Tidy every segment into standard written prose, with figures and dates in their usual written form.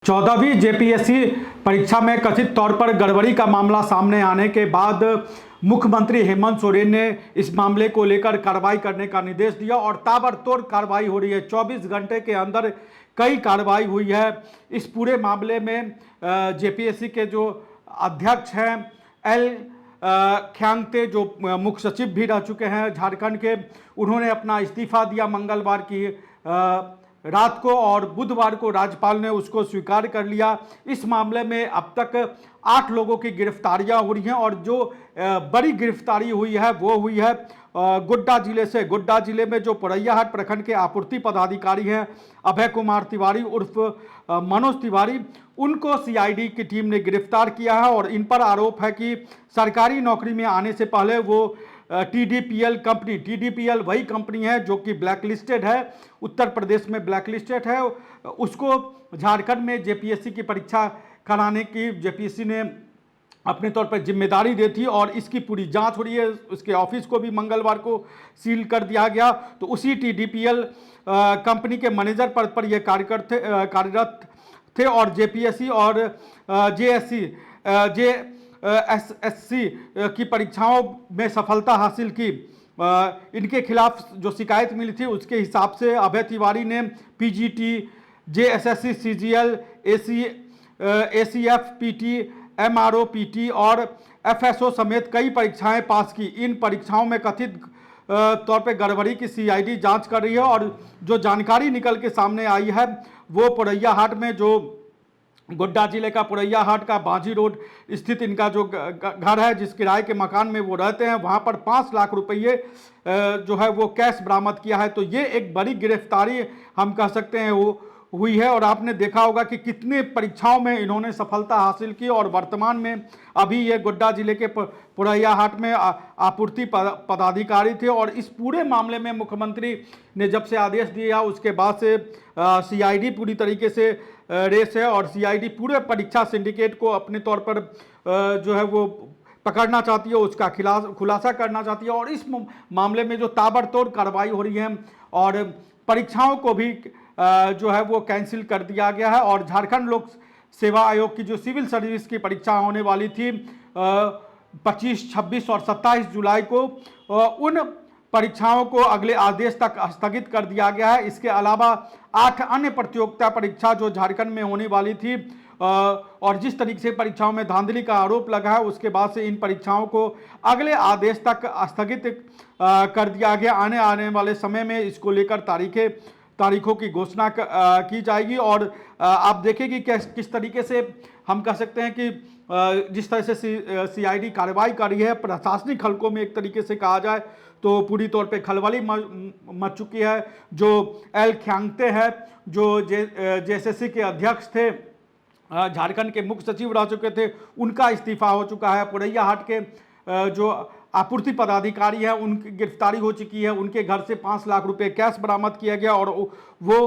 14वीं JPSC परीक्षा में कथित तौर पर गड़बड़ी का मामला सामने आने के बाद मुख्यमंत्री हेमंत सोरेन ने इस मामले को लेकर कार्रवाई करने का निर्देश दिया और ताबड़तोड़ कार्रवाई हो रही है। 24 घंटे के अंदर कई कार्रवाई हुई है। इस पूरे मामले में जेपीएससी के जो अध्यक्ष हैं एल ख्यांगते, जो मुख्य सचिव भी रह चुके हैं झारखंड के, उन्होंने अपना इस्तीफा दिया मंगलवार की रात को और बुधवार को राज्यपाल ने उसको स्वीकार कर लिया। इस मामले में अब तक 8 लोगों की गिरफ्तारियां हो रही हैं और जो बड़ी गिरफ्तारी हुई है वो हुई है गोड्डा जिले से। गोड्डा जिले में जो पोरैयाहाट प्रखंड के आपूर्ति पदाधिकारी हैं अभय कुमार तिवारी उर्फ मनोज तिवारी, उनको सीआईडी की टीम ने गिरफ्तार किया है और इन पर आरोप है कि सरकारी नौकरी में आने से पहले वो टीडीपीएल कंपनी, टीडीपीएल वही कंपनी है जो कि ब्लैकलिस्टेड है, उत्तर प्रदेश में ब्लैकलिस्टेड है, उसको झारखंड में जेपीएससी की परीक्षा कराने की जेपीएससी ने अपने तौर पर जिम्मेदारी दी थी और इसकी पूरी जांच हो रही है। उसके ऑफिस को भी मंगलवार को सील कर दिया गया। तो उसी टीडीपीएल कंपनी के मैनेजर पद पर यह कार्यरत थे और जेपीएससी और एसएससी की परीक्षाओं में सफलता हासिल की। इनके खिलाफ जो शिकायत मिली थी उसके हिसाब से अभय तिवारी ने PGT, JSSC, CGL, ACF PT, MRO PT और एफएसओ समेत कई परीक्षाएं पास की। इन परीक्षाओं में कथित तौर पे गड़बड़ी की सीआईडी जांच कर रही है और जो जानकारी निकल के सामने आई है वो पोरैयाहाट में, जो गोड्डा जिले का पोरैयाहाट का बांझी रोड स्थित इनका जो घर है, जिस किराए के मकान में वो रहते हैं, वहाँ पर 5 लाख रुपये जो है वो कैश बरामद किया है। तो ये एक बड़ी गिरफ्तारी हम कह सकते हैं वो हुई है और आपने देखा होगा कि कितने परीक्षाओं में इन्होंने सफलता हासिल की और वर्तमान में अभी ये गोड्डा जिले के पोरैयाहाट में आपूर्ति पदाधिकारी थे। और इस पूरे मामले में मुख्यमंत्री ने जब से आदेश दिया उसके बाद से सीआईडी पूरी तरीके से रेस है और सीआईडी पूरे परीक्षा सिंडिकेट को अपने तौर पर जो है वो पकड़ना चाहती है, उसका खुलासा करना चाहती है। और इस मामले में जो ताबड़तोड़ कार्रवाई हो रही है और परीक्षाओं को भी जो है वो कैंसिल कर दिया गया है। और झारखंड लोक सेवा आयोग की जो सिविल सर्विस की परीक्षा होने वाली थी 25, 26 और 27 जुलाई को, उन परीक्षाओं को अगले आदेश तक स्थगित कर दिया गया है। इसके अलावा 8 अन्य प्रतियोगिता परीक्षा जो झारखंड में होने वाली थी और जिस तरीके से परीक्षाओं में धांधली का आरोप लगा है उसके बाद से इन परीक्षाओं को अगले आदेश तक स्थगित कर दिया गया। आने वाले समय में इसको लेकर तारीखों की घोषणा की जाएगी और आप देखें कि किस तरीके से हम कह सकते हैं कि जिस तरह से सीआईडी कार्रवाई कर रही है प्रशासनिक हलकों में, एक तरीके से कहा जाए तो पूरी तौर पे खलबली मच चुकी है। जो एल ख्यांगते हैं, जो जेएसएससी के अध्यक्ष थे, झारखंड के मुख्य सचिव रह चुके थे, उनका इस्तीफा हो चुका है। पोरैयाहाट के जो आपूर्ति पदाधिकारी है उनकी गिरफ्तारी हो चुकी है। उनके घर से 5 लाख रुपए कैश बरामद किया गया और वो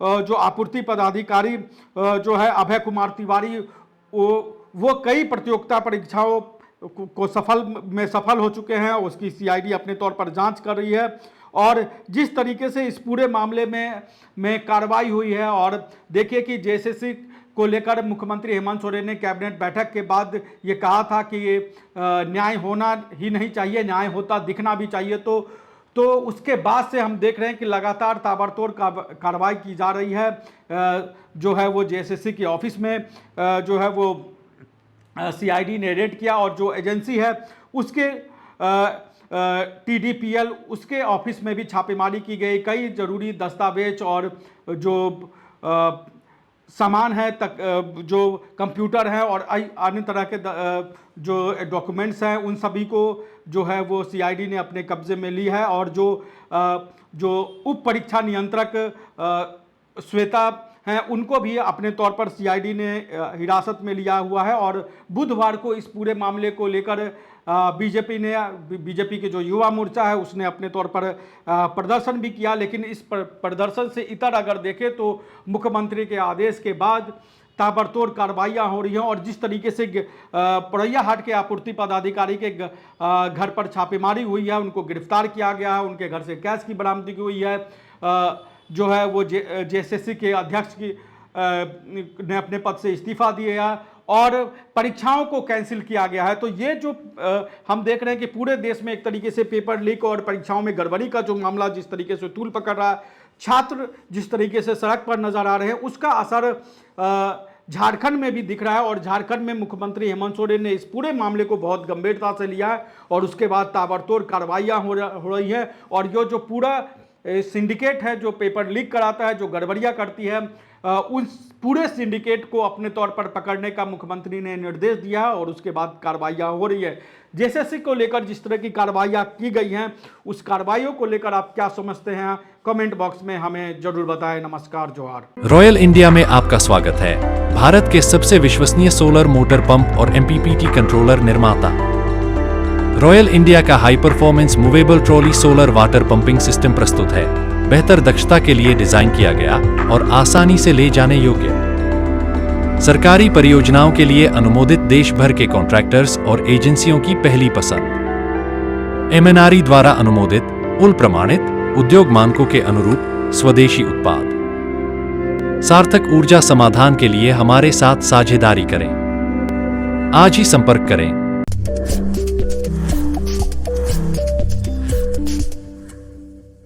जो आपूर्ति पदाधिकारी जो है अभय कुमार तिवारी, वो कई प्रतियोगिता परीक्षाओं को सफल हो चुके हैं। उसकी सीआईडी अपने तौर पर जांच कर रही है और जिस तरीके से इस पूरे मामले में कार्रवाई हुई है और देखिए कि जेएसएससी को लेकर मुख्यमंत्री हेमंत सोरेन ने कैबिनेट बैठक के बाद ये कहा था कि ये न्याय होना ही नहीं चाहिए, न्याय होता दिखना भी चाहिए। तो उसके बाद से हम देख रहे हैं कि लगातार ताबड़तोड़ कार्रवाई की जा रही है। जो है वो जेएसएससी के ऑफिस में जो है वो सीआईडी ने रेड किया और जो एजेंसी है उसके टीडीपीएल, उसके ऑफिस में भी छापेमारी की गई। कई जरूरी दस्तावेज और जो सामान है जो कंप्यूटर है और अन्य तरह के जो डॉक्यूमेंट्स हैं उन सभी को जो है वो सीआईडी ने अपने कब्जे में ली है। और जो उप परीक्षा नियंत्रक श्वेता हैं उनको भी अपने तौर पर सीआईडी ने हिरासत में लिया हुआ है। और बुधवार को इस पूरे मामले को लेकर बीजेपी के जो युवा मोर्चा है उसने अपने तौर पर प्रदर्शन भी किया। लेकिन इस प्रदर्शन से इतर अगर देखें तो मुख्यमंत्री के आदेश के बाद ताबड़तोड़ कार्रवाइयाँ हो रही हैं और जिस तरीके से पोरैयाहाट के आपूर्ति पदाधिकारी के घर पर छापेमारी हुई है, उनको गिरफ्तार किया गया है, उनके घर से कैश की बरामदगी हुई है। जो है वो जेएसएससी के अध्यक्ष की ने अपने पद से इस्तीफा दिया है और परीक्षाओं को कैंसिल किया गया है। तो ये जो हम देख रहे हैं कि पूरे देश में एक तरीके से पेपर लीक और परीक्षाओं में गड़बड़ी का जो मामला जिस तरीके से तूल पकड़ रहा है, छात्र जिस तरीके से सड़क पर नजर आ रहे हैं, उसका असर झारखंड में भी दिख रहा है। और झारखंड में मुख्यमंत्री हेमंत सोरेन ने इस पूरे मामले को बहुत गंभीरता से लिया है और उसके बाद ताबड़तोड़ कार्रवाइयाँ हो रही है। और ये जो पूरा सिंडिकेट है जो पेपर लीक कराता है, जो गड़बड़ियाँ करती है, उस पूरे सिंडिकेट को अपने तौर पर पकड़ने का मुख्यमंत्री ने निर्देश दिया और उसके बाद कार्रवाइयाँ हो रही है। जेएसएससी को लेकर जिस तरह की कार्रवाइयाँ की गई हैं, उस कार्रवाइयों को लेकर आप क्या समझते हैं, कमेंट बॉक्स में हमें जरूर बताएं। नमस्कार, जोहार। रॉयल इंडिया में आपका स्वागत है। भारत के सबसे विश्वसनीय सोलर मोटर पंप और MPPT कंट्रोलर निर्माता रॉयल इंडिया का high performance movable trolley solar water pumping system प्रस्तुत है। बेहतर दक्षता के लिए डिजाइन किया गया और आसानी से ले जाने योग्य। सरकारी परियोजनाओं के लिए अनुमोदित देश भर के कॉन्ट्रैक्टर्स और एजेंसियों की पहली पसंद। MNRE द्वारा अनुमोदित, उल प्रमाणित, उद्योग मानकों के अनुरूप स्वदेशी उत्पाद। सार्थक ऊर्जा समाधान के लिए हमारे साथ साझेदारी करें। आज ही संपर्क करें।